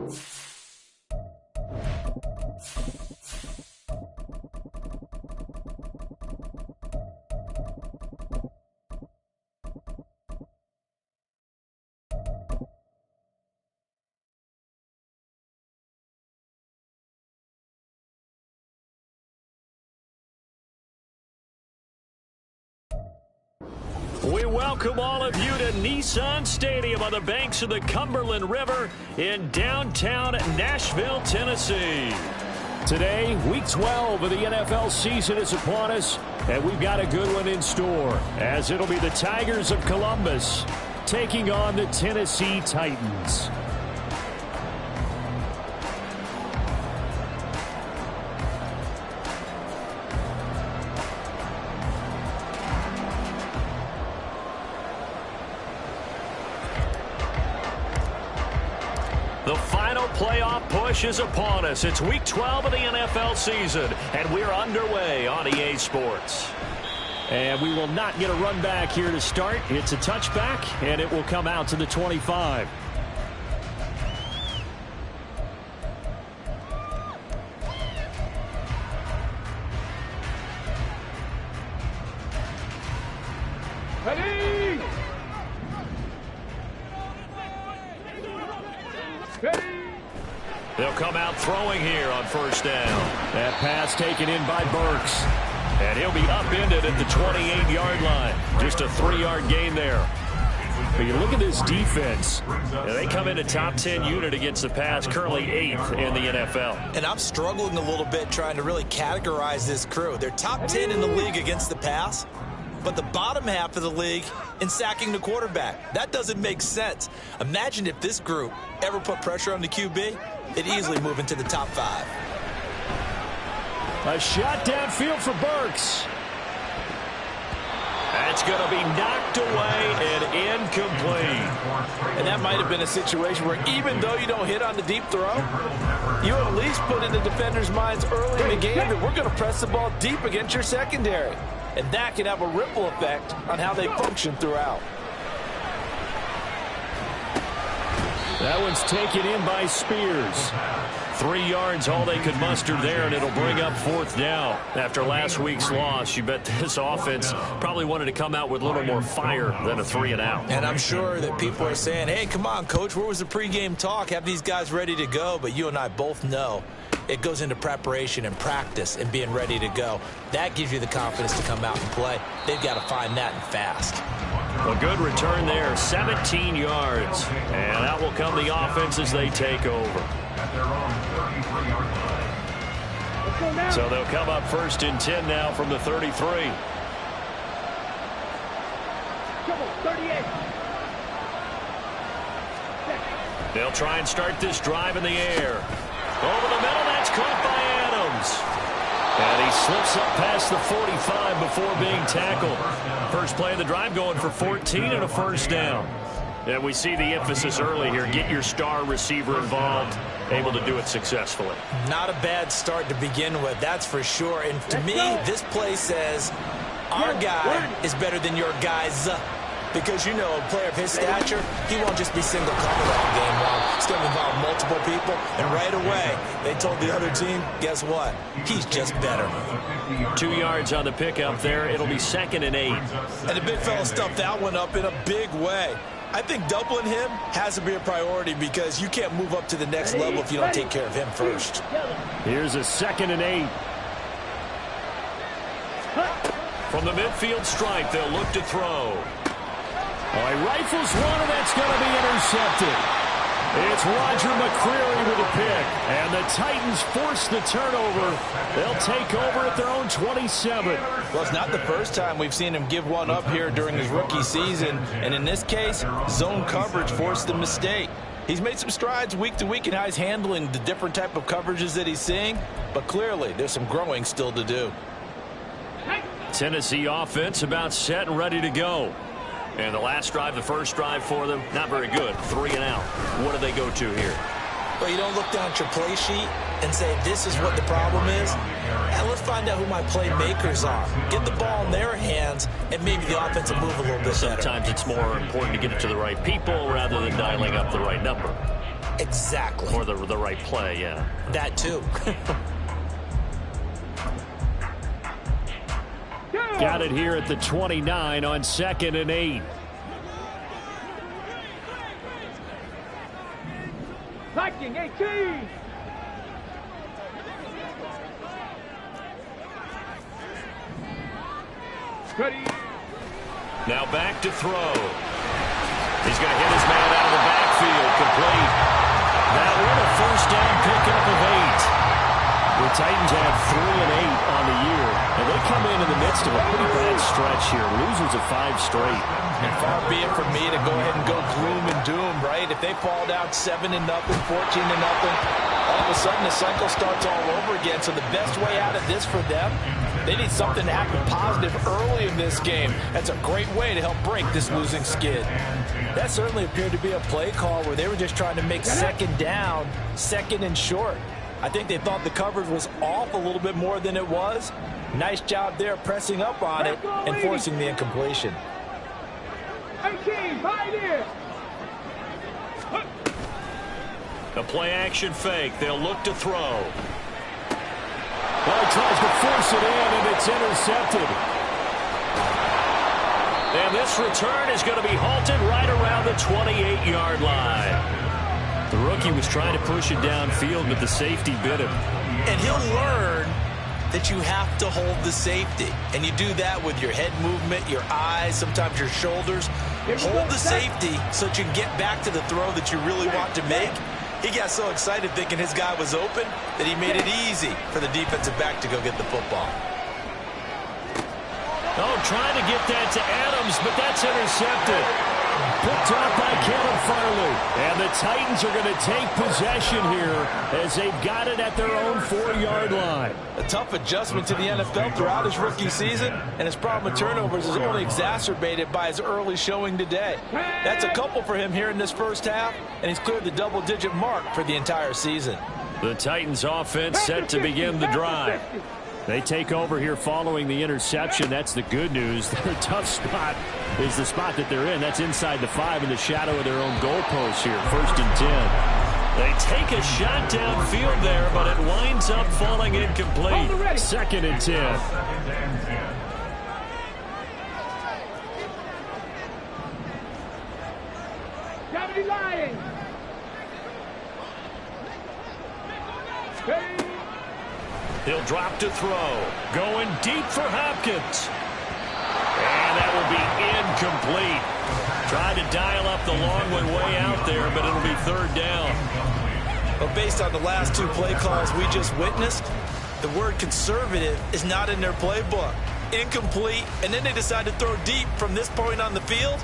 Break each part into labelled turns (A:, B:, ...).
A: We welcome all of you to Nissan Stadium on the banks of the Cumberland River in downtown Nashville, Tennessee. Today, Week 12 of the NFL season is upon us, and we've got a good one in store, as it'll be the Tigers of Columbus taking on the Tennessee Titans. The final playoff push is upon us. It's Week 12 of the NFL season, and we're underway on EA Sports. And we will not get a run back here to start. It's a touchback, and it will come out to the 25.
B: Ready!
A: They'll come out throwing here on first down. That pass taken in by Burks. And he'll be upended at the 28-yard line. Just a 3-yard gain there. But you look at this defense. They come in a top 10 unit against the pass, currently 8th in the NFL.
C: And I'm struggling a little bit trying to really categorize this crew. They're top 10 in the league against the pass, but the bottom half of the league in sacking the quarterback. That doesn't make sense. Imagine if this group ever put pressure on the QB, they'd easily move into the top 5.
A: A shot downfield for Burks. That's going to be knocked away and incomplete.
B: And that might have been a situation where even though you don't hit on the deep throw, you at least put in the defender's minds early in the game that we're going to press the ball deep against your secondary. And that can have a ripple effect on how they function throughout.
A: That one's taken in by Spears. 3 yards, all they could muster there, and it'll bring up 4th down. After last week's loss, you bet this offense probably wanted to come out with a little more fire than a 3-and-out.
C: And I'm sure that people are saying, hey, come on, Coach, where was the pregame talk? Have these guys ready to go? But you and I both know it goes into preparation and practice and being ready to go. That gives you the confidence to come out and play. They've got to find that and fast.
A: A good return there, 17 yards. And out will come the offense as they take over. So they'll come up 1st and 10 now from the 33. They'll try and start this drive in the air. Over the middle, that's caught by Adams. And he slips up past the 45 before being tackled. First play of the drive going for 14 and a first down. And we see the emphasis early here. Get your star receiver involved. Able to do it successfully.
C: Not a bad start to begin with, that's for sure. And to me, this play says our guy is better than your guys. Because, you know, a player of his stature, he won't just be single covered all game long. He's going to involve multiple people. And right away, they told the other team, guess what? He's just better.
A: 2 yards on the pickup there. It'll be 2nd and 8.
C: And the big fella stuffed that one up in a big way. I think doubling him has to be a priority because you can't move up to the next level if you don't take care of him first.
A: Here's a 2nd and 8. From the midfield stripe, they'll look to throw. Oh, he rifles one, and that's going to be intercepted. It's Roger McCreary with a pick, and the Titans force the turnover. They'll take over at their own 27.
B: Well, it's not the first time we've seen him give one up here during his rookie season, and in this case, zone coverage forced the mistake. He's made some strides week to week in how he's handling the different type of coverages that he's seeing, but clearly there's some growing still to do.
A: Tennessee offense about set and ready to go. And the last drive, the first drive for them, not very good. 3 and out. What do they go to here?
C: Well, you don't look down at your play sheet and say, this is what the problem is. And let's find out who my playmakers are. Get the ball in their hands, and maybe the offense will move a little bit better.
A: Sometimes it's more important to get it to the right people rather than dialing up the right number.
C: Exactly.
A: Or the right play, yeah.
C: That too.
A: Got it here at the 29 on 2nd and 8.
D: Viking 18. Ready.
A: Now back to throw. He's going to hit his man out of the backfield. Complete. That one a first down pickup of 8. The Titans have 3 and 8 on the year, and they come in the midst of a pretty bad stretch here. Losers of 5 straight.
B: And far be it from me to go ahead and go gloom and doom, right? If they fall down 7-0, 14-0, all of a sudden the cycle starts all over again. So the best way out of this for them, they need something to happen positive early in this game. That's a great way to help break this losing skid.
C: That certainly appeared to be a play call where they were just trying to make second down, second and short. I think they thought the coverage was off a little bit more than it was. Nice job there pressing up on it and forcing the incompletion.
D: 18, right here.
A: A play-action fake. They'll look to throw. Well, he tries to force it in, and it's intercepted. And this return is going to be halted right around the 28-yard line. The rookie was trying to push it downfield, but the safety bit him.
C: And he'll learn that you have to hold the safety. And you do that with your head movement, your eyes, sometimes your shoulders. Hold the safety so that you can get back to the throw that you really want to make. He got so excited thinking his guy was open that he made it easy for the defensive back to go get the football.
A: Oh, trying to get that to Adams, but that's intercepted. Picked off by Kevin Farley. And the Titans are going to take possession here as they've got it at their own 4-yard line.
B: A tough adjustment to the NFL throughout his rookie season, and his problem with turnovers is only exacerbated by his early showing today. That's a couple for him here in this first half, and he's cleared the double-digit mark for the entire season.
A: The Titans offense set to begin the drive. They take over here following the interception. That's the good news. Their tough spot is the spot that they're in. That's inside the 5 in the shadow of their own goalpost here. 1st and 10. They take a shot downfield there, but it winds up falling incomplete. 2nd and 10.
D: Gravity Lions.
A: He'll drop to throw. Going deep for Hopkins. And that will be incomplete. Tried to dial up the long one way out there, but it'll be 3rd down.
C: But based on the last 2 play calls we just witnessed, the word conservative is not in their playbook. Incomplete, and then they decide to throw deep from this point on the field.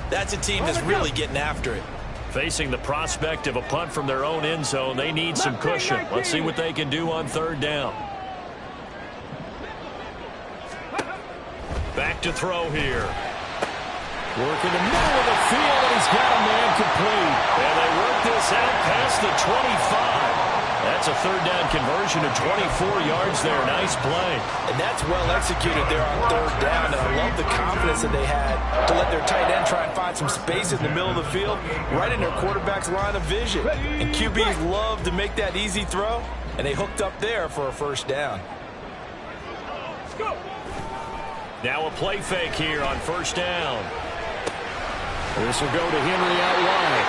C: That's a team that's really getting after it.
A: Facing the prospect of a punt from their own end zone, they need some cushion. Let's see what they can do on 3rd down. Back to throw here. Work in the middle of the field, and he's got a man complete. And they work this out past the 25. That's a 3rd down conversion of 24 yards there. Nice play.
B: And that's well executed there on 3rd down. And I love the confidence that they had to let their tight end try and find some space in the middle of the field, right in their quarterback's line of vision. And QBs love to make that easy throw, and they hooked up there for a 1st down.
A: Now a play fake here on 1st down. This will go to Henry out wide.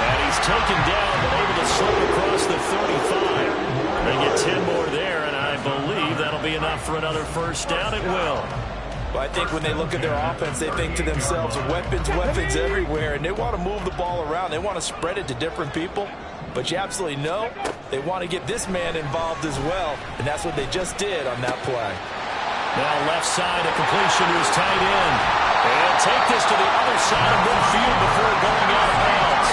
A: And he's taken down, but able to slip across the 35. They get 10 more there, and I believe that'll be enough for another 1st down. It will.
B: Well, I think when they look at their offense, they think to themselves, weapons, weapons everywhere, and they want to move the ball around. They want to spread it to different people. But you absolutely know they want to get this man involved as well, and that's what they just did on that play.
A: Now left side, a completion to his tight end. And take this to the other side of midfield before going out of bounds.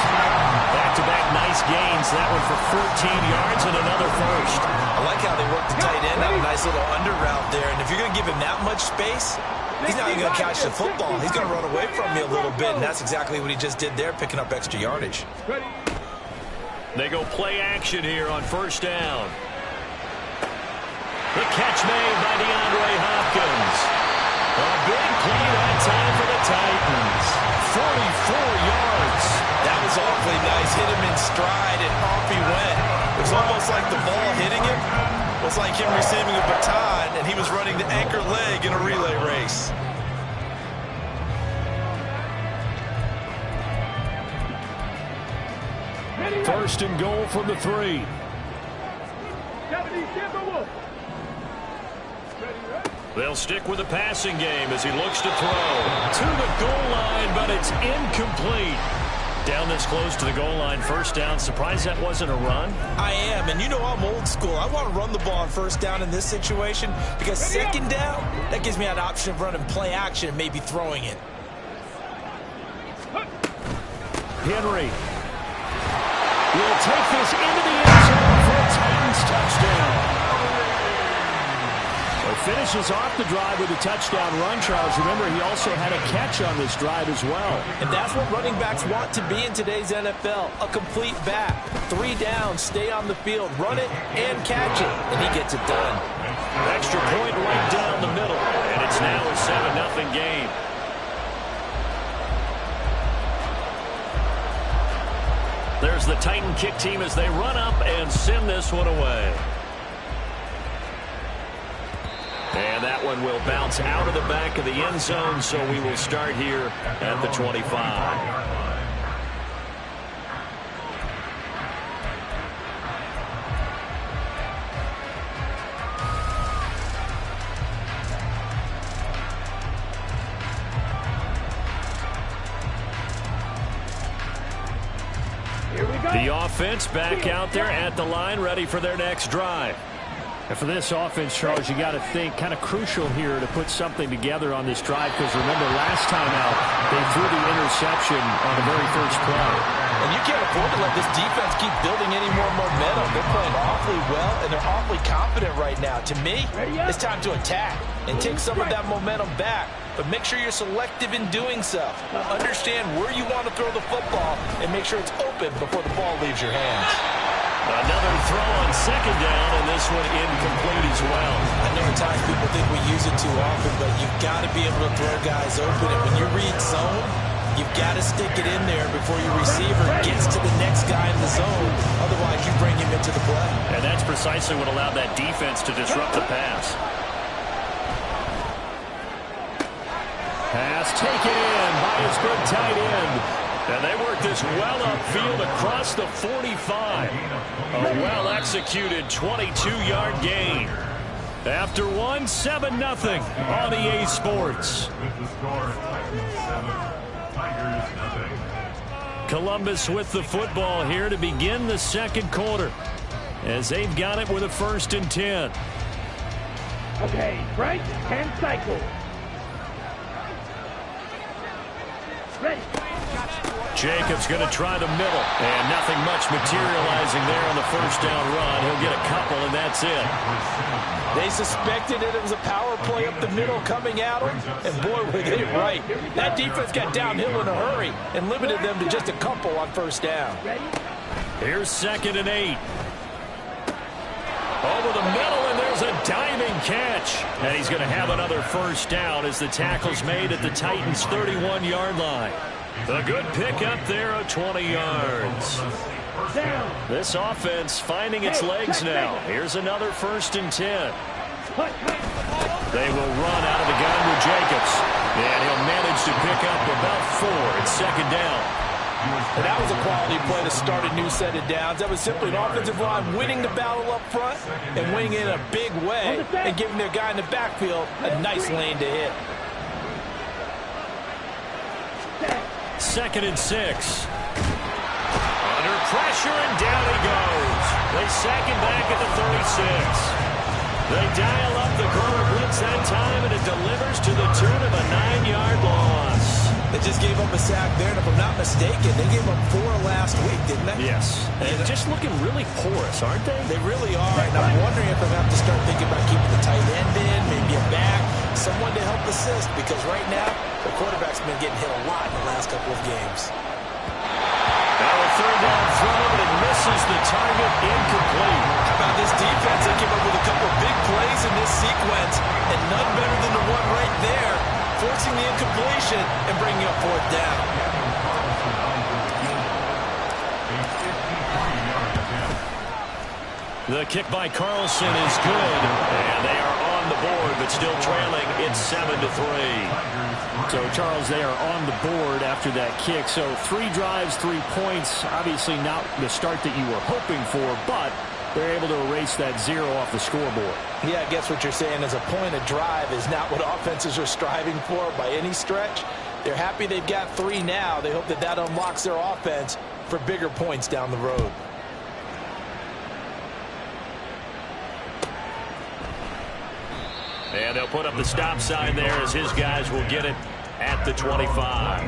A: Back-to-back nice gains. That one for 14 yards and another 1st.
C: I like how they work the tight end out a nice little under route there. And if you're going to give him that much space, he's not even going to catch the football. He's going to run away from you a little bit, and that's exactly what he just did there, picking up extra yardage.
A: They go play action here on 1st down. The catch made by DeAndre Hopkins. A big play that time for the Titans. 44 yards.
C: That was
B: was awfully nice. Hit him in stride, and off he went. It was almost like the ball hitting him was like him receiving a baton, and he was running the anchor leg in a relay race.
A: First and goal from the 3. They'll stick with the passing game as he looks to throw. To the goal line, but it's incomplete. Down this close to the goal line, first down. Surprised that wasn't a run?
C: I am, and you know I'm old school. I want to run the ball on first down in this situation because second down, that gives me an option of running play action and maybe throwing it.
A: Henry will take this into the end zone for a Titans touchdown. Finishes off the drive with a touchdown run, Charles. Remember, he also had a catch on this drive as well.
C: And that's what running backs want to be in today's NFL, a complete back. 3 down, stay on the field, run it, and catch it, and he gets it done.
A: Extra point right down the middle, and it's now a 7-0 game. There's the Titan kick team as they run up and send this one away. And that one will bounce out of the back of the end zone, so we will start here at the 25. The offense back out there at the line, ready for their next drive. And for this offense, Charles, you got to think kind of crucial here to put something together on this drive, because remember, last time out, they threw the interception on the very first play.
B: And you can't afford to let this defense keep building any more momentum. They're playing awfully well, and they're awfully confident right now. To me, it's time to attack and take some of that momentum back. But make sure you're selective in doing so. Understand where you want to throw the football and make sure it's open before the ball leaves your hands.
A: Another throw on second down, and this one incomplete as well.
C: I know at times people think we use it too often, but you've got to be able to throw guys open. And when you read zone, you've got to stick it in there before your receiver gets to the next guy in the zone. Otherwise, you bring him into the play.
A: And that's precisely what allowed that defense to disrupt the pass. Pass taken in by his good tight end. And they work this well upfield across the 45. A well-executed 22-yard gain. After 7-0 on EA Sports. Columbus with the football here to begin the second quarter, as they've got it with a 1st and 10.
D: Okay, Frank, and cycle. Ready.
A: Jacobs going to try the middle, and nothing much materializing there on the first down run. He'll get a couple, and that's it.
C: They suspected that it was a power play up the middle coming at them, and boy, were they right. That defense got downhill in a hurry and limited them to just a couple on first down.
A: Here's 2nd and 8. Over the middle, and there's a diving catch. And he's going to have another first down as the tackle's made at the Titans' 31-yard line. A good pickup there of 20 yards. This offense finding its legs now. Here's another 1st and 10. They will run out of the gun with Jacobs. And he'll manage to pick up about 4. It's 2nd down.
C: And that was a quality play to start a new set of downs. That was simply an offensive line winning the battle up front and winning in a big way and giving their guy in the backfield a nice lane to hit.
A: 2nd and 6. Under pressure, and down he goes. They sack him back at the 36. They dial up the corner blitz that time, and it delivers to the tune of a 9-yard loss.
C: They just gave up a sack there, and if I'm not mistaken, they gave up 4 last week, didn't they?
A: Yes. And just looking really porous, aren't they?
C: They really are, and I'm wondering if they'll have to start thinking about keeping the tight end in, maybe a back, someone to help assist, because right now, the quarterback's been getting hit a lot in the last couple of games.
A: Now a 3rd down throw, but it misses the target, incomplete.
C: How about this defense? They came up with a couple of big plays in this sequence, and none better than the one right there, forcing the incompletion and bringing up 4th down.
A: The kick by Carlson is good, and they are on the board, but still trailing. It's 7-3.
E: So, Charles, they are on the board after that kick. So 3 drives, 3 points. Obviously not the start that you were hoping for, but they're able to erase that 0 off the scoreboard.
C: Yeah, I guess what you're saying is a point of drive is not what offenses are striving for by any stretch. They're happy they've got 3 now. They hope that that unlocks their offense for bigger points down the road.
A: And they'll put up the stop sign there as his guys will get it at the 25.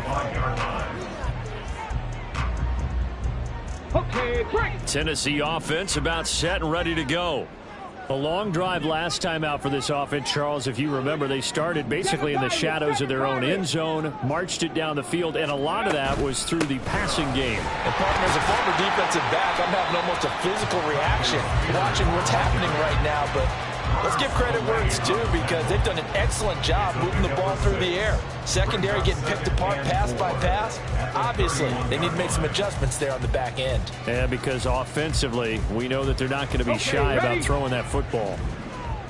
D: Okay, break.
A: Tennessee offense about set and ready to go.
E: A long drive last time out for this offense, Charles. If you remember, they started basically in the shadows of their own end zone, marched it down the field, and a lot of that was through the passing game.
C: And partner, as a former defensive back, I'm having almost a physical reaction watching what's happening right now. But let's give credit where it's due because they've done an excellent job moving the ball through the air. Secondary getting picked apart pass by pass. Obviously, they need to make some adjustments there on the back end.
E: Yeah, because offensively, we know that they're not going to be shy about throwing that football.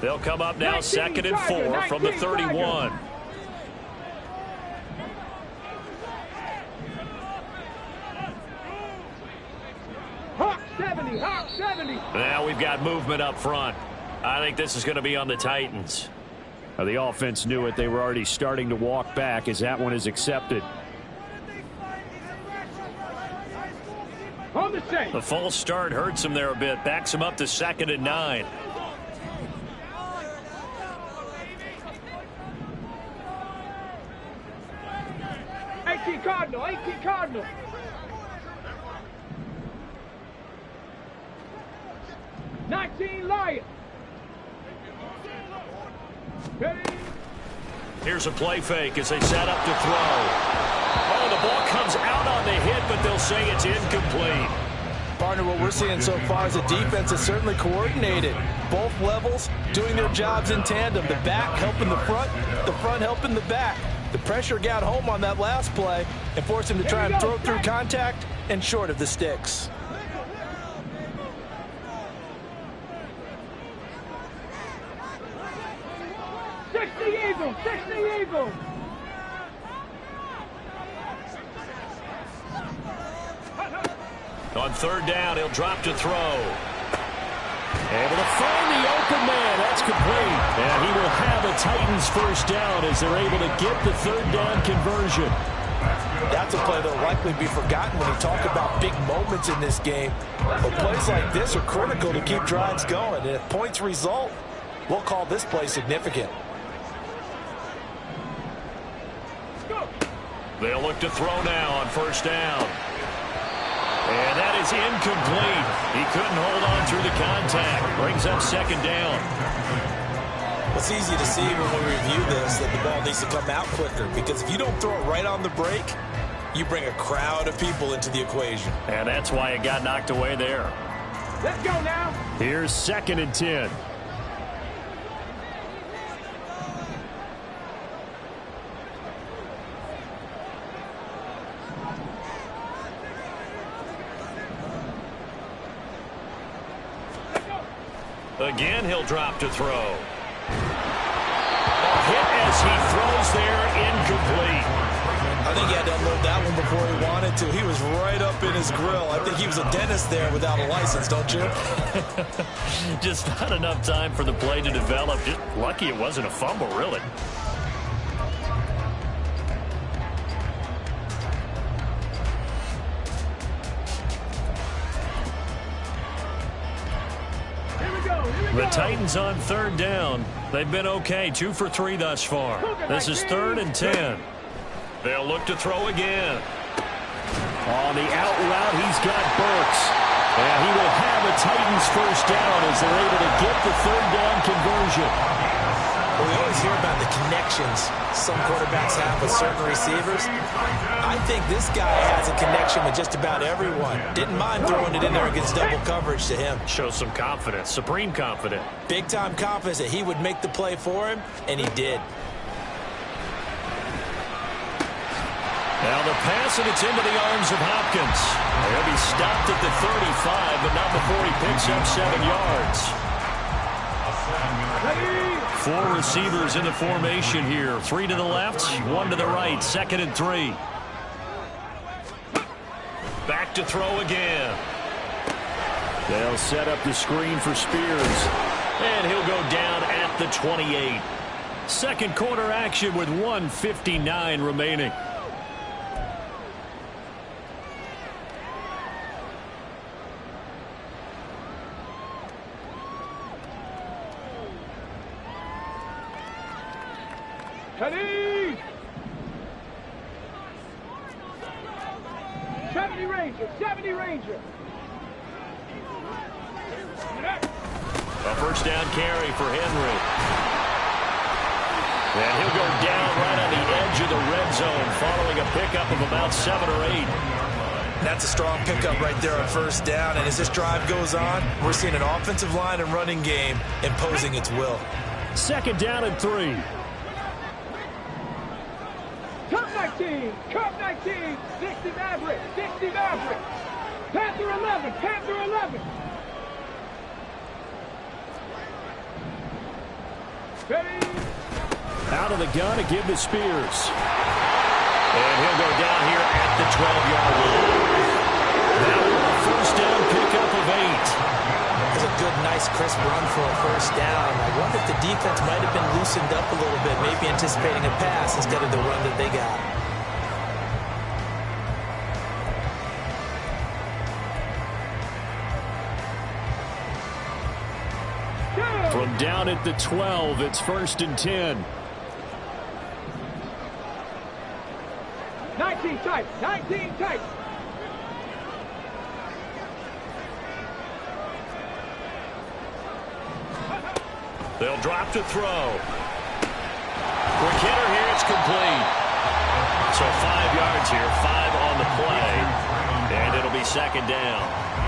A: They'll come up now 2nd and 4 from the 31.
D: Hawk 70, Hawk 70.
A: Now we've got movement up front. I think this is going to be on the Titans.
E: The offense knew it. They were already starting to walk back as that one is accepted.
D: On the same.
A: The false start hurts him there a bit. Backs him up to 2nd and 9.
D: Cardinal, 18 Cardinal. Lion.
A: Here's a play fake as they set up to throw. Oh, the ball comes out on the hit, but they'll say it's incomplete.
C: Partner, what we're seeing so far is the defense is certainly coordinated. Both levels doing their jobs in tandem. The back helping the front helping the back. The pressure got home on that last play and forced him to try and throw through contact and short of the sticks.
D: Eagle.
A: On 3rd down, he'll drop to throw. Able to find the open man. That's complete. And he will have a Titans first down as they're able to get the 3rd down conversion.
C: That's a play that will likely be forgotten when you talk about big moments in this game. But plays like this are critical to keep drives going. And if points result, we'll call this play significant.
A: They'll look to throw now on 1st down. And that is incomplete. He couldn't hold on through the contact. Brings up 2nd down.
C: It's easy to see when we review this that the ball needs to come out quicker, because if you don't throw it right on the break, you bring a crowd of people into the equation.
A: And that's why it got knocked away there.
D: Let's go now.
E: Here's 2nd and 10.
A: Again, he'll drop to throw. A hit as he throws there, incomplete.
C: I think he had to unload that one before he wanted to. He was right up in his grill. I think he was a dentist there without a license, don't you?
A: Just not enough time for the play to develop. Just lucky it wasn't a fumble, really. The Titans on 3rd down. They've been okay, 2 for 3 thus far. This is 3rd and 10. They'll look to throw again.
E: On the out route, he's got Burks. And he will have a Titans first down as they're able to get the 3rd down conversion.
C: Well, we always hear about the connections some quarterbacks have with certain receivers. I think this guy has a connection with just about everyone. Didn't mind throwing it in there against double coverage to him.
A: Shows some confidence, supreme confidence.
C: Big-time confidence that he would make the play for him, and he did.
A: Now the pass, and it's into the arms of Hopkins. He'll be stopped at the 35, but not before he picks up 7 yards. 4 receivers in the formation here. 3 to the left, 1 to the right. 2nd and 3. Back to throw again. They'll set up the screen for Spears. And he'll go down at the 28. Second quarter action with 1:59 remaining.
D: Ready! 70 Ranger, 70 Ranger.
A: A first down carry for Henry. And he'll go down right on the edge of the red zone following a pickup of about 7 or 8.
C: That's a strong pickup right there on first down. And as this drive goes on, we're seeing an offensive line and running game imposing its will.
E: 2nd down and 3.
D: Cup 19, Cup 19, 60 Maverick, 60 Maverick. Panther 11, Panther 11. Ready?
E: Out of the gun to give to Spears.
A: And he'll go down here at the 12-yard line. Now a first down pickup of 8.
C: It's a good, nice, crisp run for a first down. I wonder if the defense might have been loosened up a little bit, maybe anticipating a pass instead of the run that they got.
E: From down at the 12, it's 1st and 10.
D: 19 tight, 19 tight.
A: They'll drop to throw. Quick hitter here, it's complete. So 5 yards here, 5 on the play. And it'll be 2nd down.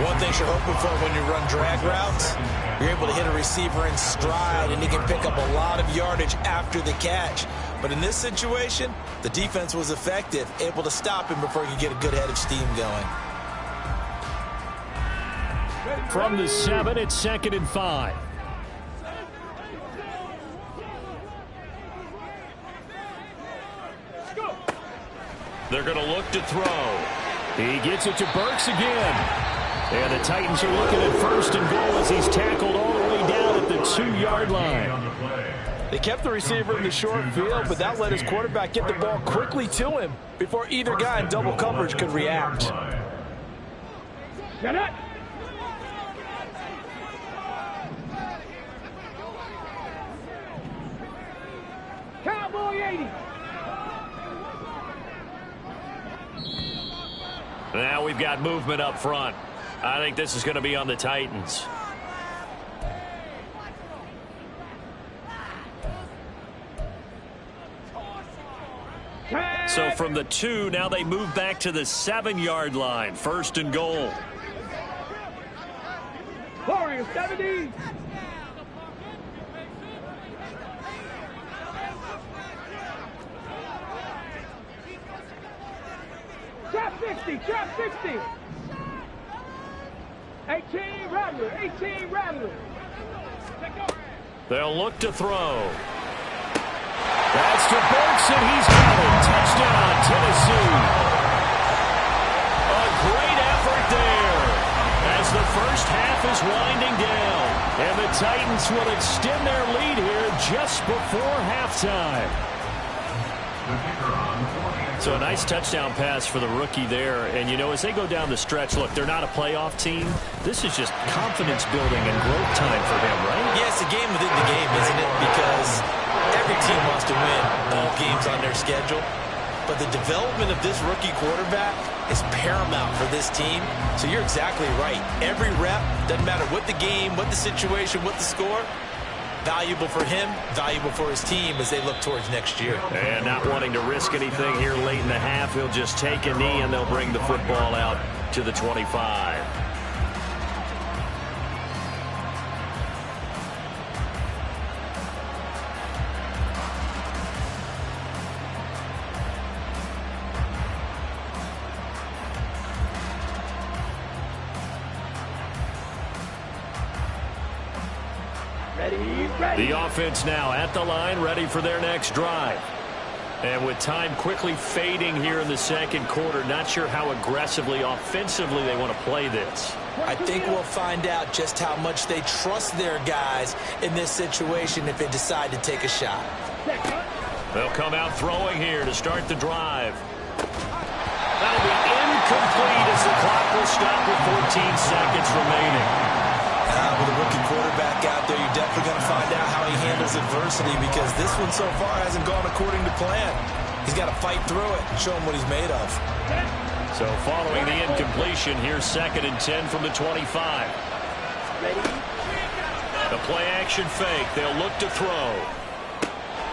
C: One thing you're hoping for when you run drag routes, you're able to hit a receiver in stride, and he can pick up a lot of yardage after the catch. But in this situation, the defense was effective, able to stop him before he could get a good head of steam going.
E: From the 7, it's 2nd and 5.
A: They're going to look to throw.
E: He gets it to Burks again. And the Titans are looking at 1st and goal as he's tackled all the way down at the 2-yard line.
B: They kept the receiver in the short field, but that let his quarterback get the ball quickly to him before either guy in double coverage could react.
D: Get it! Cowboy 80.
A: Now we've got movement up front. I think this is going to be on the Titans. So from the 2, now they move back to the 7-yard line. 1st and goal.
D: Warriors 70. Trap 60, trap 60. 18 Rattler, 18 Rattler.
A: They'll look to throw. That's to Burks, and he's got it. Touchdown, Tennessee. A great effort there as the first half is winding down. And the Titans will extend their lead here just before halftime. So a nice touchdown pass for the rookie there. And, you know, as they go down the stretch, look, they're not a playoff team. This is just confidence building and growth time for him, right?
C: Yeah, it's a game within the game, isn't it? Because every team wants to win all games on their schedule. But the development of this rookie quarterback is paramount for this team. So you're exactly right. Every rep, doesn't matter what the game, what the situation, what the score, valuable for him, valuable for his team as they look towards next year.
A: And not wanting to risk anything here late in the half, he'll just take a knee and they'll bring the football out to the 25. The offense now at the line, ready for their next drive. And with time quickly fading here in the second quarter, not sure how aggressively, offensively they want to play this.
C: I think we'll find out just how much they trust their guys in this situation if they decide to take a shot.
A: They'll come out throwing here to start the drive. That'll be incomplete as the clock will stop with 14 seconds remaining.
C: With a rookie quarterback out there, you're definitely going to find out how he handles adversity because this one so far hasn't gone according to plan. He's got to fight through it and show him what he's made of.
A: So following the incompletion, here's 2nd and 10 from the 25. The play-action fake. They'll look to throw.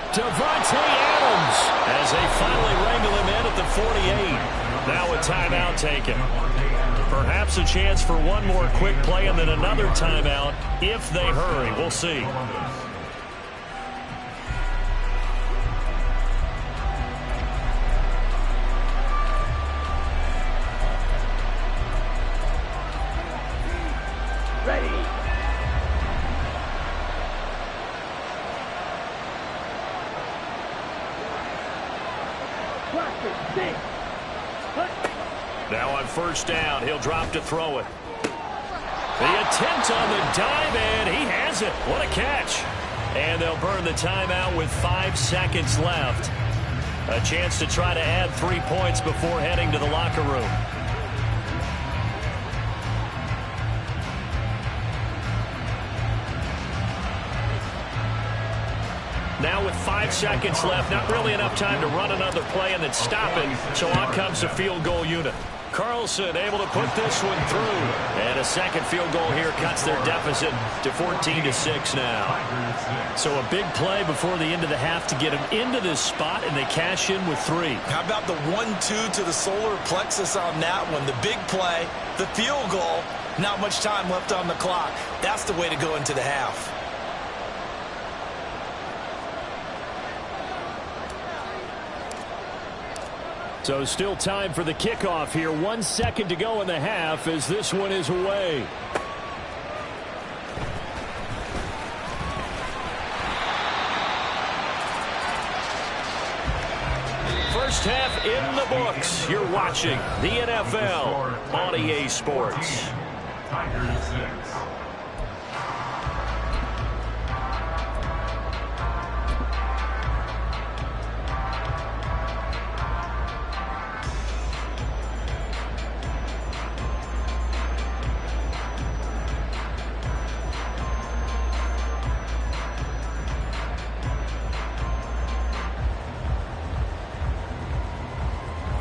A: Devontae Adams as they finally wrangle him in at the 48. Now a timeout taken. Perhaps a chance for one more quick play and then another timeout if they hurry. We'll see.
D: Ready.
A: Now on first down, he'll drop to throw it. The attempt on the dive, and he has it. What a catch. And they'll burn the timeout with 5 seconds left. A chance to try to add 3 points before heading to the locker room. Now with 5 seconds left, not really enough time to run another play and then stop it. So on comes the field goal unit. Carlson able to put this one through. And a second field goal here cuts their deficit to 14-6 now. So a big play before the end of the half to get them into this spot, and they cash in with 3.
C: How about the 1-2 to the solar plexus on that one? The big play, the field goal, not much time left on the clock. That's the way to go into the half.
E: So still time for the kickoff here. 1 second to go in the half as this one is away. First half in the books. You're watching the NFL on EA Sports.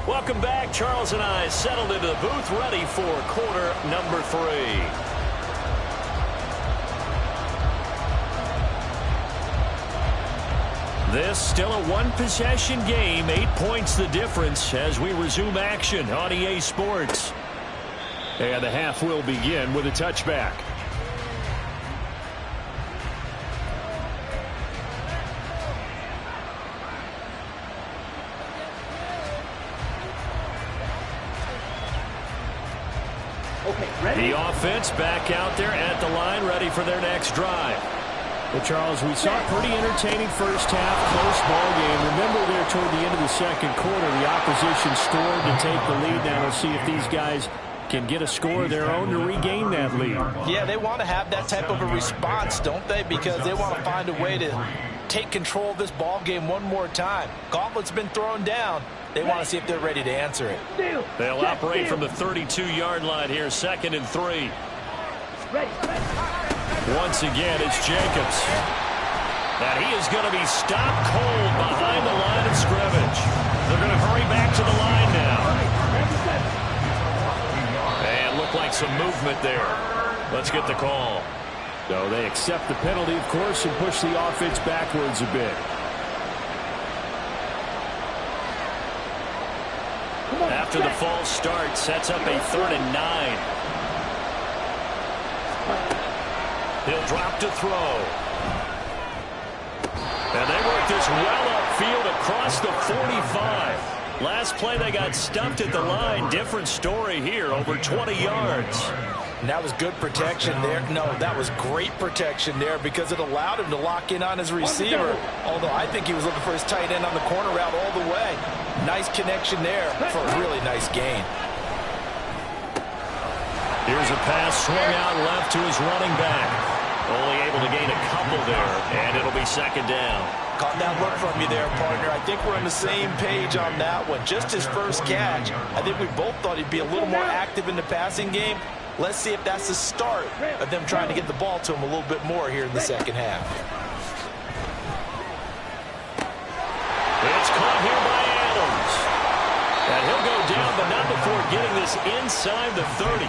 E: Welcome back. Charles and I settled into the booth, ready for quarter number 3. This still a one-possession game. 8 points the difference as we resume action on EA Sports. And the half will begin with a touchback. The offense back out there at the line, ready for their next drive. Well, Charles, we saw a pretty entertaining first half, close ball game. Remember there toward the end of the second quarter, the opposition scored to take the lead. Now we'll see if these guys can get a score of their own to regain that lead.
B: Yeah, they want to have that type of a response, don't they? Because they want to find a way to take control of this ball game one more time. Gauntlet's been thrown down. They want to see if they're ready to answer it.
A: They'll operate from the 32-yard line here, 2nd and 3. Once again, it's Jacobs. And he is going to be stopped cold behind the line of scrimmage. They're going to hurry back to the line now. And look like some movement there. Let's get the call.
E: So they accept the penalty, of course, and push the offense backwards a bit.
A: After the false start, sets up a 3rd and 9. He'll drop to throw. And they work this well upfield across the 45. Last play they got stumped at the line. Different story here, over 20 yards.
B: And that was good protection there. No, that was great protection there because it allowed him to lock in on his receiver. Although I think he was looking for his tight end on the corner route all the way. Nice connection there for a really nice gain.
A: Here's a pass swung out left to his running back. Only able to gain a couple there, and it'll be second down.
B: Caught that look from you there, partner. I think we're on the same page on that one. Just his first catch. I think we both thought he'd be a little more active in the passing game. Let's see if that's the start of them trying to get the ball to him a little bit more here in the second half.
A: It's caught here by Adams. And he'll go down, but not before getting this inside the 30.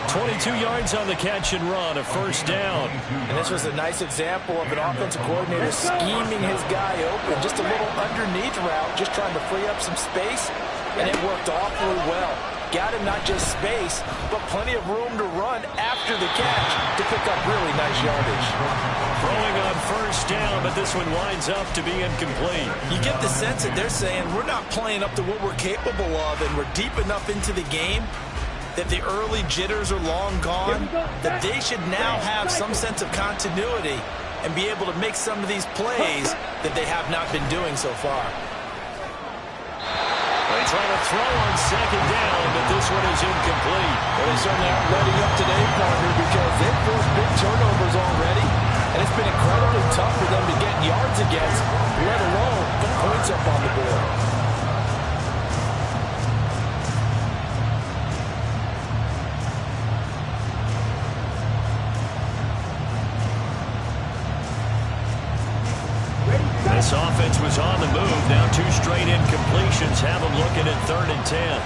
A: 22 yards on the catch and run, a first down.
B: And this was a nice example of an offensive coordinator scheming his guy open. Just a little underneath route, just trying to free up some space, and it worked awfully well. Got him not just space, but plenty of room to run after the catch to pick up really nice yardage.
A: Throwing on first down, but this one winds up to be incomplete.
B: You get the sense that they're saying we're not playing up to what we're capable of, and we're deep enough into the game that the early jitters are long gone, that they should now have some sense of continuity and be able to make some of these plays that they have not been doing so far.
A: They try to throw on second down, but this one is incomplete.
B: Well, they certainly aren't letting up today, partner, because they've forced big turnovers already, and it's been incredibly tough for them to get yards against, let alone put points up on the board.
A: This offense was on the move. Now two straight incompletions have them looking at 3rd and 10.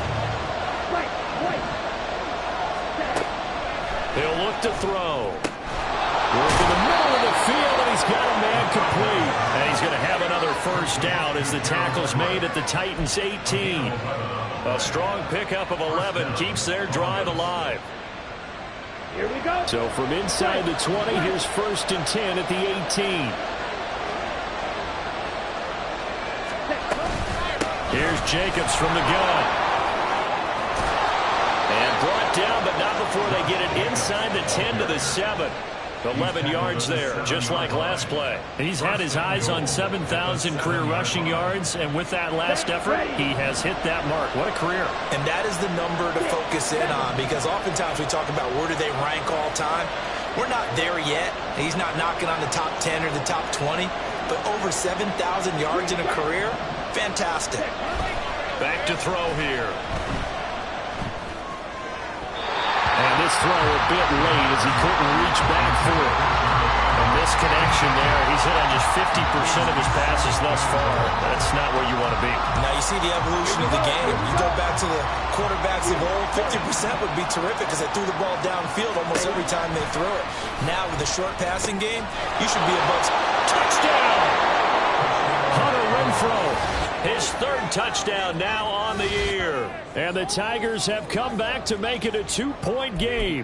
A: He'll look to throw. Work in the middle of the field, and he's got a man complete. And he's going to have another first down as the tackle's made at the Titans' 18. A strong pickup of 11 keeps their drive alive.
D: Here we go.
A: So from inside the 20, here's 1st and 10 at the 18. Here's Jacobs from the gun. And brought down, but not before they get it inside the 10 to the 7. 11 yards there, just like last play. He's had his eyes on 7,000 career rushing yards, and with that last effort, he has hit that mark. What a career.
B: And that is the number to focus in on, because oftentimes we talk about where do they rank all time. We're not there yet. He's not knocking on the top 10 or the top 20, but over 7,000 yards in a career, fantastic.
A: Back to throw here. And this throw a bit late as he couldn't reach back for it. And this connection there, he's hit on just 50% of his passes thus far. That's not where you want to be.
B: Now you see the evolution of the game. You go back to the quarterbacks of old, 50% would be terrific because they threw the ball downfield almost every time they threw it. Now with the short passing game, you should be above.
A: Touchdown! Hunter Renfrow. His 3rd touchdown now on the year. And the Tigers have come back to make it a 2-point game.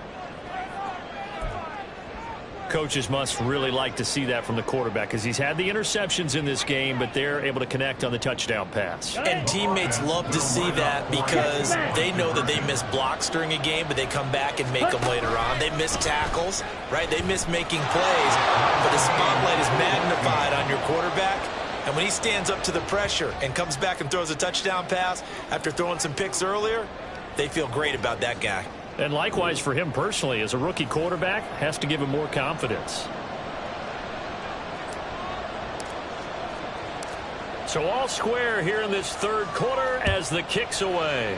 A: Coaches must really like to see that from the quarterback because he's had the interceptions in this game, but they're able to connect on the touchdown pass.
B: And teammates love to see that because they know that they miss blocks during a game, but they come back and make them later on. They miss tackles, right? They miss making plays, but the spotlight is magnified on your quarterback. And when he stands up to the pressure and comes back and throws a touchdown pass after throwing some picks earlier, they feel great about that guy.
A: And likewise for him personally, as a rookie quarterback, has to give him more confidence. So all square here in this 3rd quarter as the kick's away.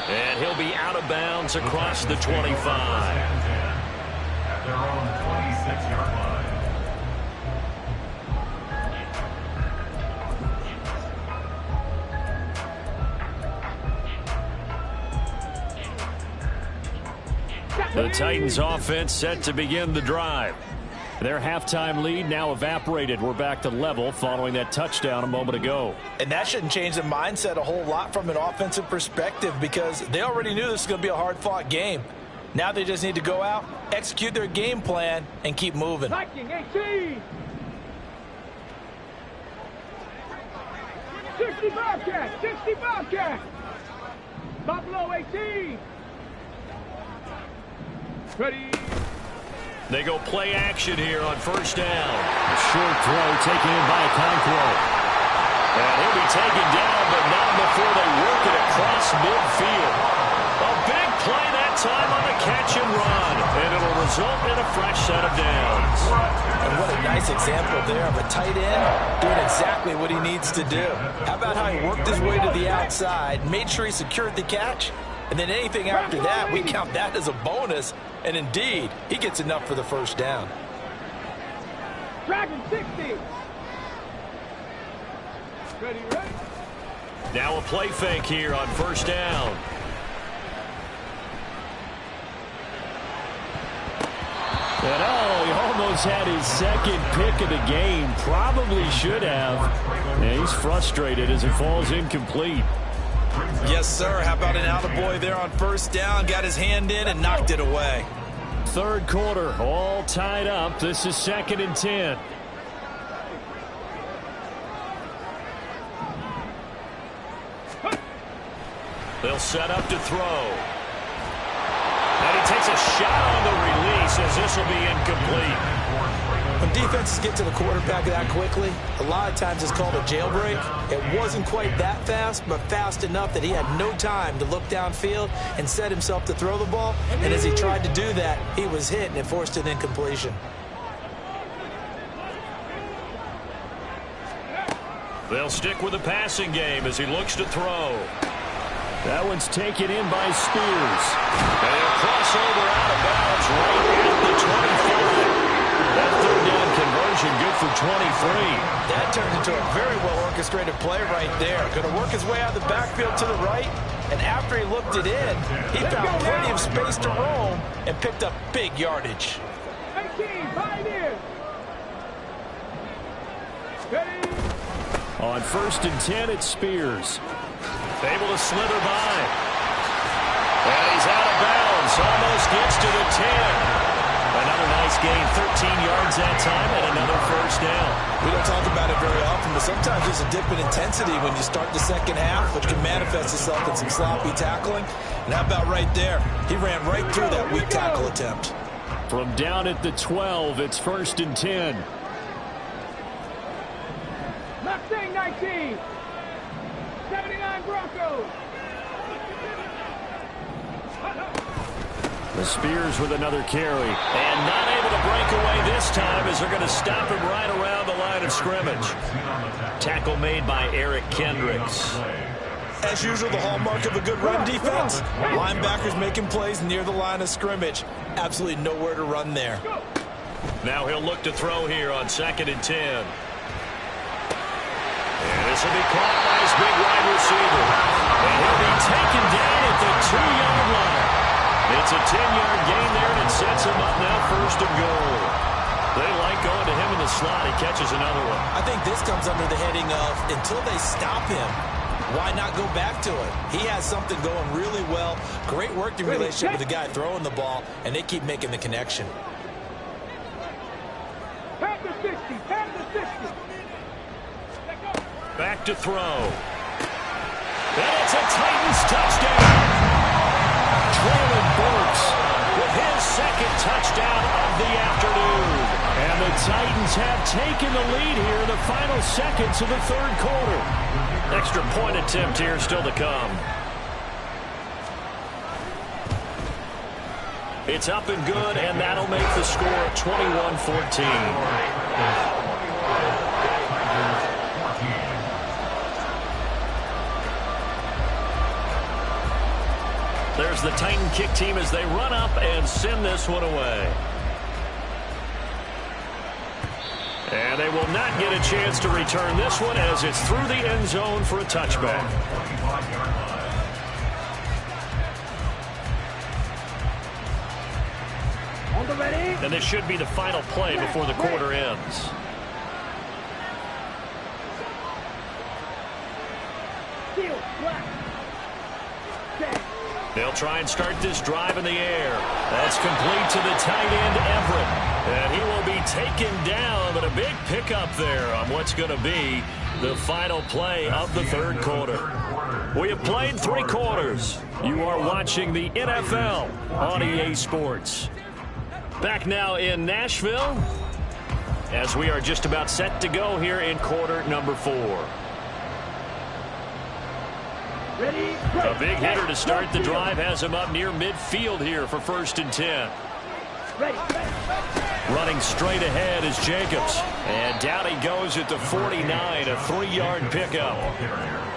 A: And he'll be out of bounds across the 25. At their own 26-yard line. The Titans offense set to begin the drive. Their halftime lead now evaporated. We're back to level following that touchdown a moment ago.
B: And that shouldn't change the mindset a whole lot from an offensive perspective because they already knew this was going to be a hard-fought game. Now they just need to go out, execute their game plan, and keep moving.
D: 60 Bobcats, 60 Bobcats. Buffalo 18. Ready.
A: They go play action here on first down. A short throw taken in by Okonkwo. And he'll be taken down, but not before they work it across midfield. A big play that time on the catch and run. And it'll result in a fresh set of downs.
C: And what a nice example there of a tight end doing exactly what he needs to do. How about how he worked his way to the outside, made sure he secured the catch, and then anything after that, we count that as a bonus. And indeed, he gets enough for the first down.
D: Dragon 60. Ready, ready.
A: Now a play fake here on first down. And oh, he almost had his second pick of the game. Probably should have. And he's frustrated as it falls incomplete.
C: Yes, sir. How about an attaboy there on first down? Got his hand in and knocked it away.
A: Third quarter, all tied up. This is 2nd and 10. They'll set up to throw. And he takes a shot on the release as this will be incomplete.
C: When defenses get to the quarterback that quickly, a lot of times it's called a jailbreak. It wasn't quite that fast, but fast enough that he had no time to look downfield and set himself to throw the ball. And as he tried to do that, he was hit and it forced an incompletion.
A: They'll stick with the passing game as he looks to throw. That one's taken in by Spears. And he'll cross over out of bounds right at the 25. That third down conversion good for 23.
C: That turned into a very well-orchestrated play right there. Going to work his way out of the backfield to the right. And after he looked it in, he found plenty of space to roam and picked up big yardage.
D: 18, Pioneers. Ready.
A: On 1st and 10, it's Spears. Able to slither by. And he's out of bounds. Almost gets to the 10. Another nice gain, 13 yards that time, and another first down.
C: We don't talk about it very often, but sometimes there's a dip in intensity when you start the second half, which can manifest itself in some sloppy tackling. And how about right there? He ran right through that weak tackle attempt.
A: From down at the 12, it's 1st and 10.
D: Mustang 19. 79 Broncos.
A: The Spears with another carry. And not able to break away this time as they're going to stop him right around the line of scrimmage. Tackle made by Eric Kendricks.
C: As usual, the hallmark of a good run defense. Linebackers making plays near the line of scrimmage. Absolutely nowhere to run there.
A: Now he'll look to throw here on 2nd and 10. And this will be caught by his big wide receiver. And he'll be taken down at the 2-yard line. It's a 10-yard gain there, and it sets him up now 1st and goal. They like going to him in the slot. He catches another one.
C: I think this comes under the heading of until they stop him, why not go back to it? He has something going really well. Great working relationship with the guy throwing the ball, and they keep making the connection.
D: Panther 60, Panther 60.
A: Back to throw. And it's a Titans touchdown. Traylon Burks with his second touchdown of the afternoon. And the Titans have taken the lead here in the final seconds of the third quarter. Extra point attempt here still to come. It's up and good, and that'll make the score 21-14. There's the Titan kick team as they run up and send this one away. And they will not get a chance to return this one as it's through the end zone for a touchback.
D: On the ready.
A: And this should be the final play before the quarter ends.
D: Steel, black.
A: They'll try and start this drive in the air. That's complete to the tight end, Everett. And he will be taken down, but a big pickup there on what's going to be The final play of the third quarter. We have played 3 quarters. You are watching the NFL on EA Sports. Back now in Nashville as we are just about set to go here in quarter number 4. A big hitter to start the drive has him up near midfield here for 1st and 10. Running straight ahead is Jacobs. And down he goes at the 49, a 3-yard pickup.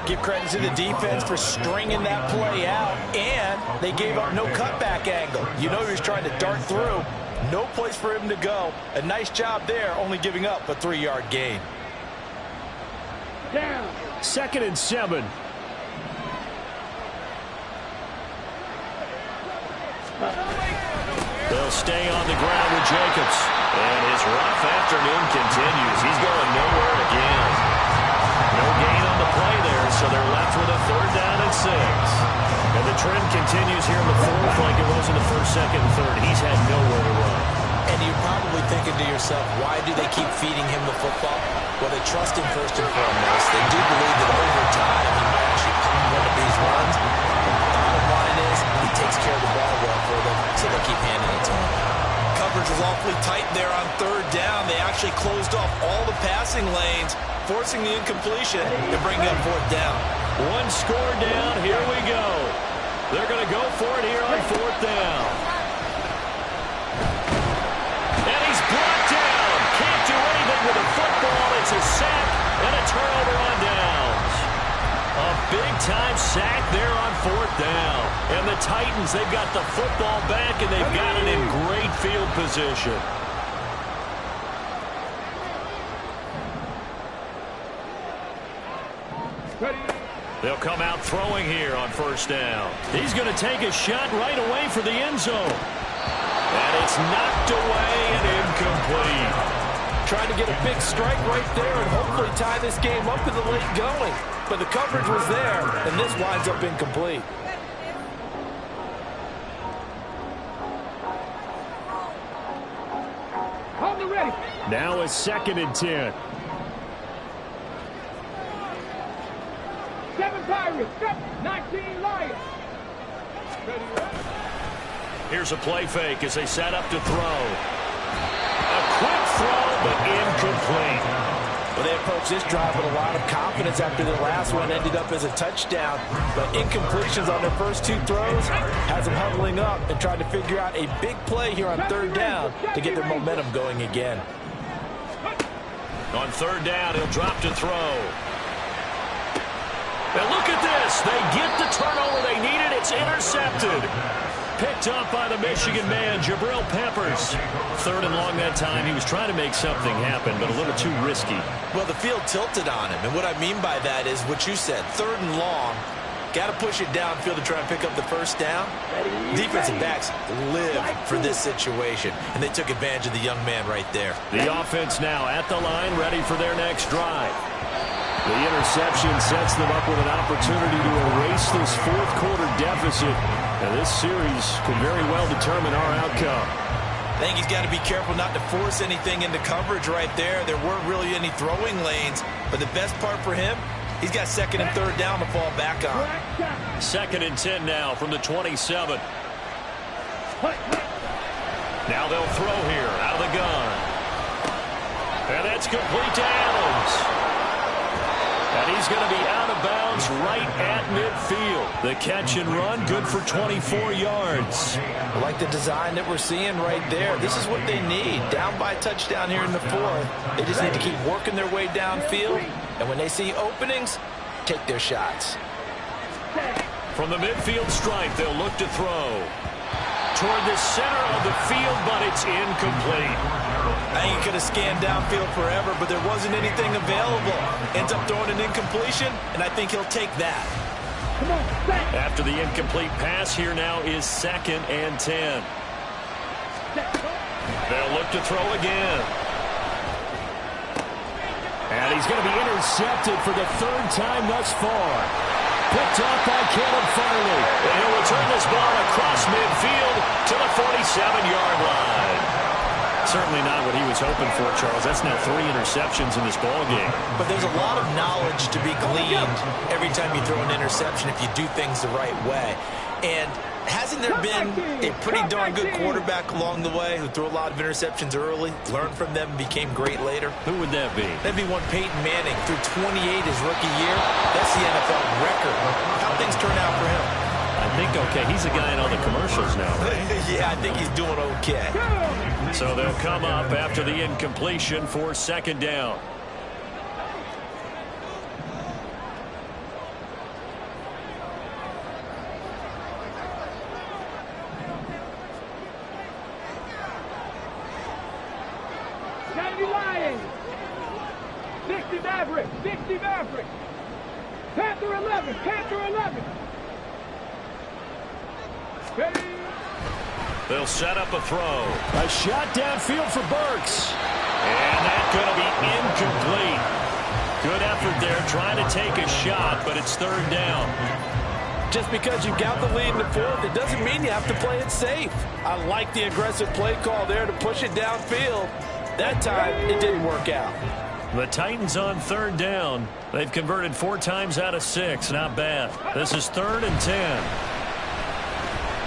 B: Give credit to the defense for stringing that play out, and they gave up no cutback angle. You know he was trying to dart through. No place for him to go. A nice job there, only giving up a 3-yard gain.
D: Down.
E: 2nd and 7.
A: They'll stay on the ground with Jacobs. And his rough afternoon continues. He's going nowhere again. No gain on the play there, so they're left with a 3rd down and 6. And the trend continues here in the 4th like it was in the 1st, 2nd, and 3rd. He's had nowhere to run.
C: And you're probably thinking to yourself, why do they keep feeding him the football? Well, they trust him first and foremost. They do believe that over time he might actually pump one of these runs. The bottom line is he takes care of the ball well for them, so they'll keep handing it to him. Coverage was awfully tight there on 3rd down. They actually closed off all the passing lanes, forcing the incompletion and bringing up 4th down.
A: 1 score down. Here we go. They're going to go for it here on 4th down. And he's brought down. Can't do anything with the football. It's a sack and a turnover on downs. A big-time sack there on 4th down. And the Titans, they've got the football back, and they've got it in great field position. They'll come out throwing here on 1st down. He's going to take a shot right away for the end zone. And it's knocked away and incomplete.
B: Trying to get a big strike right there and hopefully tie this game up in the late going. But the coverage was there, and this winds up incomplete.
D: On the ready.
E: Now a 2nd and 10.
D: 7 Pirates, 19 Lions.
A: Here's a play fake as they set up to throw. A quick throw, but incomplete.
B: Well, they approached this drive with a lot of confidence after their last one ended up as a touchdown. But incompletions on their first 2 throws has them huddling up and trying to figure out a big play here on 3rd down to get their momentum going again.
A: On 3rd down, he'll drop to throw. And look at this. They get the turnover they needed. It's intercepted. Picked up by the Michigan man, Jabril Peppers. 3rd and long that time. He was trying to make something happen, but a little too risky.
C: Well, the field tilted on him, and what I mean by that is what you said, 3rd and long. Got to push it downfield to try and pick up the 1st down. Defensive backs live for this situation, and they took advantage of the young man right there.
A: The offense now at the line, ready for their next drive. The interception sets them up with an opportunity to erase this 4th quarter deficit. And this series could very well determine our outcome.
C: I think he's got to be careful not to force anything into coverage right there. There weren't really any throwing lanes. But the best part for him, he's got 2nd and 3rd down to fall back on.
A: 2nd and 10 now from the 27. Now they'll throw here out of the gun. And that's complete to Adams. And he's going to be out of bounds right at midfield. The catch and run, good for 24 yards.
C: I like the design that we're seeing right there. This is what they need. Down by a touchdown here in the 4th. They just need to keep working their way downfield. And when they see openings, take their shots.
A: From the midfield stripe, they'll look to throw. Toward the center of the field, but it's incomplete.
C: I think he could have scanned downfield forever, but there wasn't anything available. Ends up throwing an incompletion, and I think he'll take that.
A: After the incomplete pass, here now is 2nd and 10. They'll look to throw again.
E: And he's going to be intercepted for the 3rd time thus far. Picked off by Caleb Farley.
A: And he'll return this ball across midfield to the 47-yard line.
E: Certainly not what he was hoping for, Charles. That's now 3 interceptions in this ball game.
C: But there's a lot of knowledge to be gleaned every time you throw an interception if you do things the right way. And hasn't there been a pretty darn good quarterback along the way who threw a lot of interceptions early, learned from them, and became great later?
E: Who would that be?
C: That'd be one Peyton Manning. Threw 28 his rookie year. That's the NFL record. How things turn out for him?
E: I think okay. He's a guy in all the commercials now, right?
C: Yeah, I think he's doing okay.
A: So they'll come up after the incompletion for second down.
D: Lions. 60 Mavericks. 60 Mavericks. Panther 11. Panther 11.
A: They'll set up a throw.
E: A shot downfield for Burks.
A: And that's going to be incomplete. Good effort there trying to take a shot, but it's third down.
B: Just because you got the lead in the fourth, it doesn't mean you have to play it safe. I like the aggressive play call there to push it downfield. That time, it didn't work out.
A: The Titans on third down. They've converted 4 times out of 6. Not bad. This is 3rd and 10.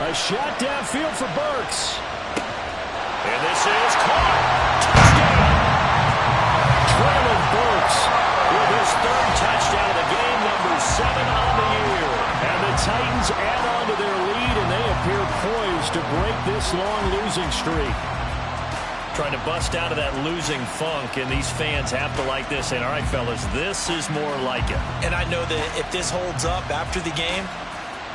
E: A shot downfield for Burks.
A: And this is caught. Touchdown.
E: Traylon Burks
A: With his 3rd touchdown of the game, number 7 on the year.
E: And the Titans add on to their lead, and they appear poised to break this long losing streak.
A: Trying to bust out of that losing funk, and these fans have to like this. And all right, fellas, this is more like it.
C: And I know that if this holds up after the game,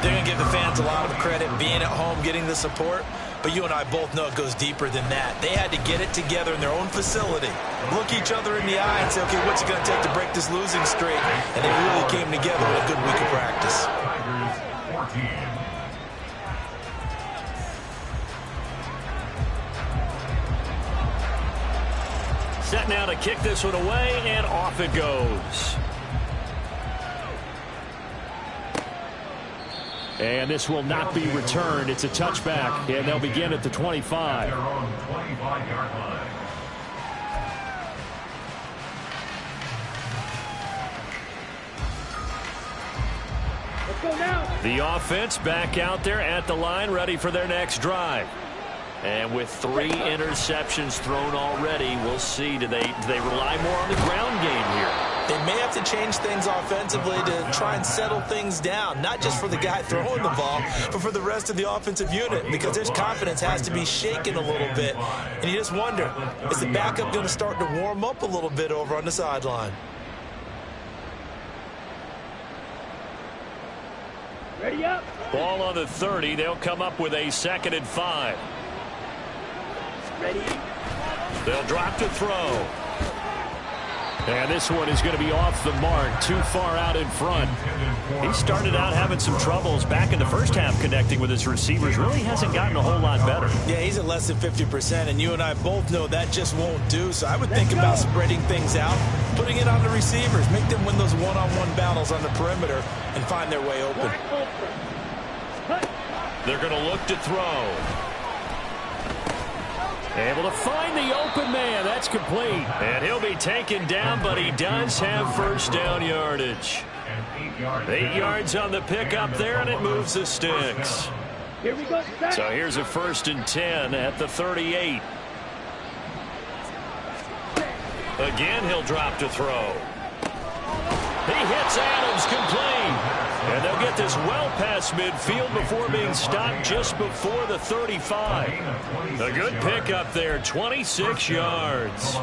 C: they're going to give the fans a lot of credit being at home, getting the support. But you and I both know it goes deeper than that. They had to get it together in their own facility, look each other in the eye and say, okay, what's it going to take to break this losing streak? And they really came together with a good week of practice.
A: Set now to kick this one away, and off it goes.
E: And this will not be returned. It's a touchback, and they'll begin at the 25.
D: Let's go now.
A: The offense back out there at the line, ready for their next drive. And with 3 interceptions thrown already, we'll see. Do they rely more on the ground game here?
C: They may have to change things offensively to try and settle things down, not just for the guy throwing the ball, but for the rest of the offensive unit, because their confidence has to be shaken a little bit. And you just wonder, is the backup going to start to warm up a little bit over on the sideline?
D: Ready up.
A: Ball on the 30. They'll come up with a 2nd and 5.
D: Ready.
A: They'll drop to throw.
E: And this one is going to be off the mark, too far out in front.
A: He started out having some troubles back in the first half connecting with his receivers. Really hasn't gotten a whole lot better.
C: Yeah, he's at less than 50%, and you and I both know that just won't do. So I would think about spreading things out, putting it on the receivers, make them win those one-on-one battles on the perimeter, and find their way open.
A: They're going to look to throw.
E: Able to find the open man. That's complete.
A: And he'll be taken down, but he does have first down yardage. 8 yards on the pickup there, and it moves the sticks.
D: Here we go.
A: So here's a 1st and 10 at the 38. Again, he'll drop to throw. He hits Adams complete. And they'll get this well past midfield before being stopped just before the 35. A good pickup there, 26 yards.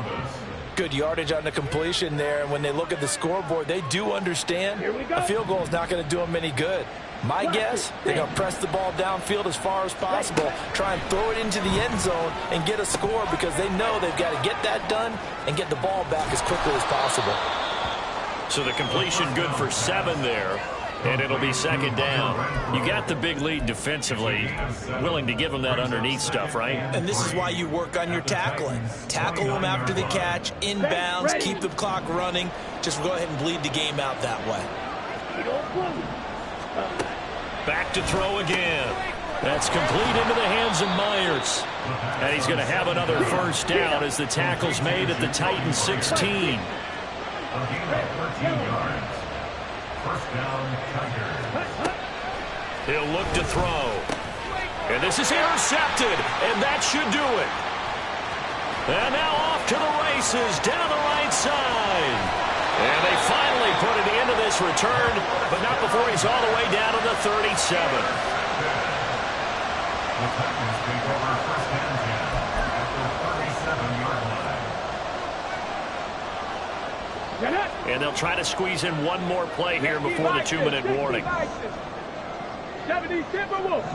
C: Good yardage on the completion there. And when they look at the scoreboard, they do understand a field goal is not going to do them any good. My guess, they're going to press the ball downfield as far as possible, try and throw it into the end zone and get a score because they know they've got to get that done and get the ball back as quickly as possible.
A: So the completion good for 7 there. And it'll be 2nd down. You got the big lead defensively, willing to give them that underneath stuff, right?
C: And this is why you work on your tackling. Tackle them after the catch, inbounds, keep the clock running. Just go ahead and bleed the game out that way.
A: Back to throw again. That's complete into the hands of Myers. And he's going to have another first down as the tackle's made at the Titans 16. He'll look to throw. And this is intercepted, and that should do it. And now off to the races down the right side. And they finally put it into this return, but not before he's all the way down to the 37.
F: The Titans take over first and 10 at the 37-yard line.
A: And they'll try to squeeze in one more play here before the 2-minute warning.
D: 70 Timberwolves.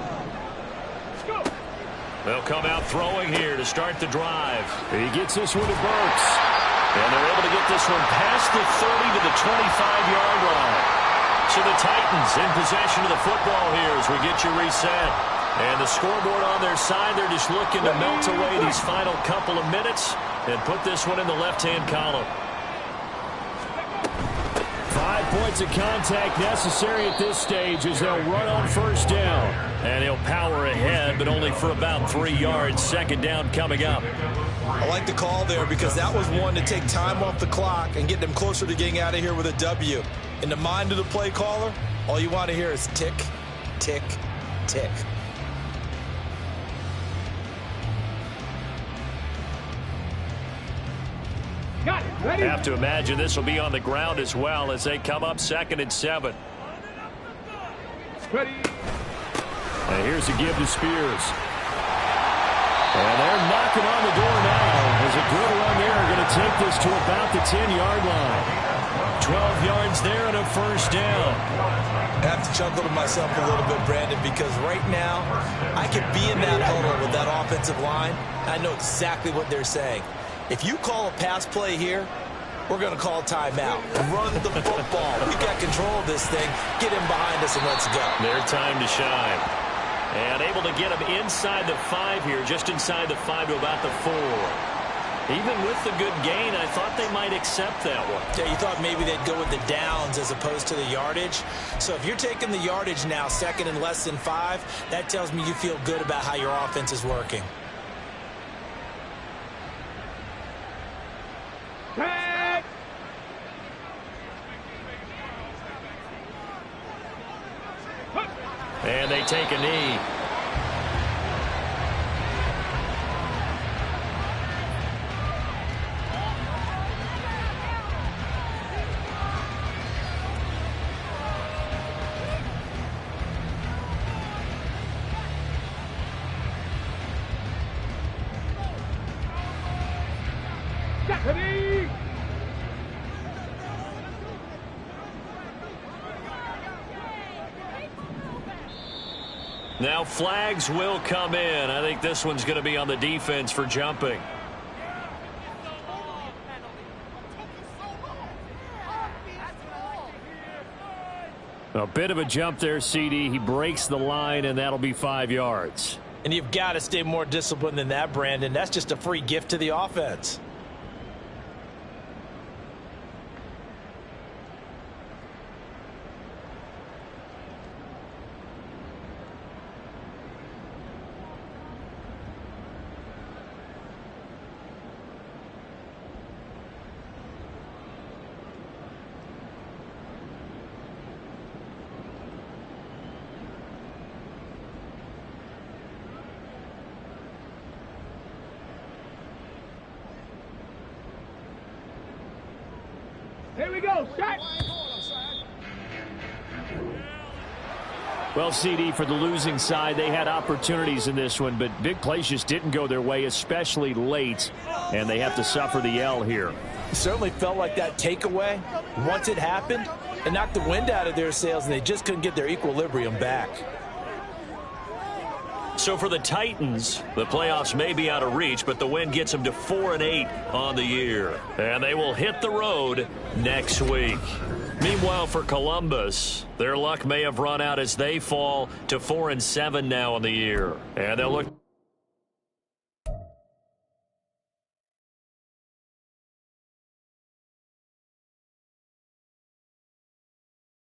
D: Go.
A: They'll come out throwing here to start the drive. He gets this one to Burks. And they're able to get this one past the 30 to the 25-yard line. So the Titans in possession of the football here as we get you reset. And the scoreboard on their side, they're just looking to melt away these final couple of minutes and put this one in the left-hand column.
E: 5 points of contact necessary at this stage as they'll run on first down.
A: And he'll power ahead, but only for about 3 yards. Second down coming up.
C: I like the call there because that was one to take time off the clock and get them closer to getting out of here with a W. In the mind of the play caller, all you want to hear is tick, tick, tick.
D: Got it. Ready?
A: Have to imagine this will be on the ground as well as they come up 2nd and 7.
D: Ready.
E: And here's a give to Spears. And they're knocking on the door now. There's a good run there. Going to take this to about the 10-yard line.
A: 12 yards there and a first down.
C: I have to chuckle to myself a little bit, Brandon, because right now I could be in that huddle with that offensive line. I know exactly what they're saying. If you call a pass play here, we're going to call timeout. Run the football. We got control of this thing. Get him behind us and let's go.
A: Their time to shine. And able to get him inside the 5 here, just inside the 5 to about the 4. Even with the good gain, I thought they might accept that one.
C: Yeah, you thought maybe they'd go with the downs as opposed to the yardage. So if you're taking the yardage now, 2nd and less than 5, that tells me you feel good about how your offense is working.
D: Tag.
A: And they take a knee.
D: Ready.
A: Now flags will come in. I think this one's going to be on the defense for jumping.
E: A bit of a jump there, CD. He breaks the line, and that'll be 5 yards.
C: And you've got to stay more disciplined than that, Brandon. That's just a free gift to the offense.
D: Here we go. Shot.
E: Well, CD, for the losing side, they had opportunities in this one, but big plays just didn't go their way, especially late, and they have to suffer the L here.
C: It certainly felt like that takeaway, once it happened, it knocked the wind out of their sails, and they just couldn't get their equilibrium back.
A: So for the Titans, the playoffs may be out of reach, but the win gets them to 4-8 on the year. And they will hit the road next week. Meanwhile, for Columbus, their luck may have run out as they fall to 4-7 now on the year. And they'll look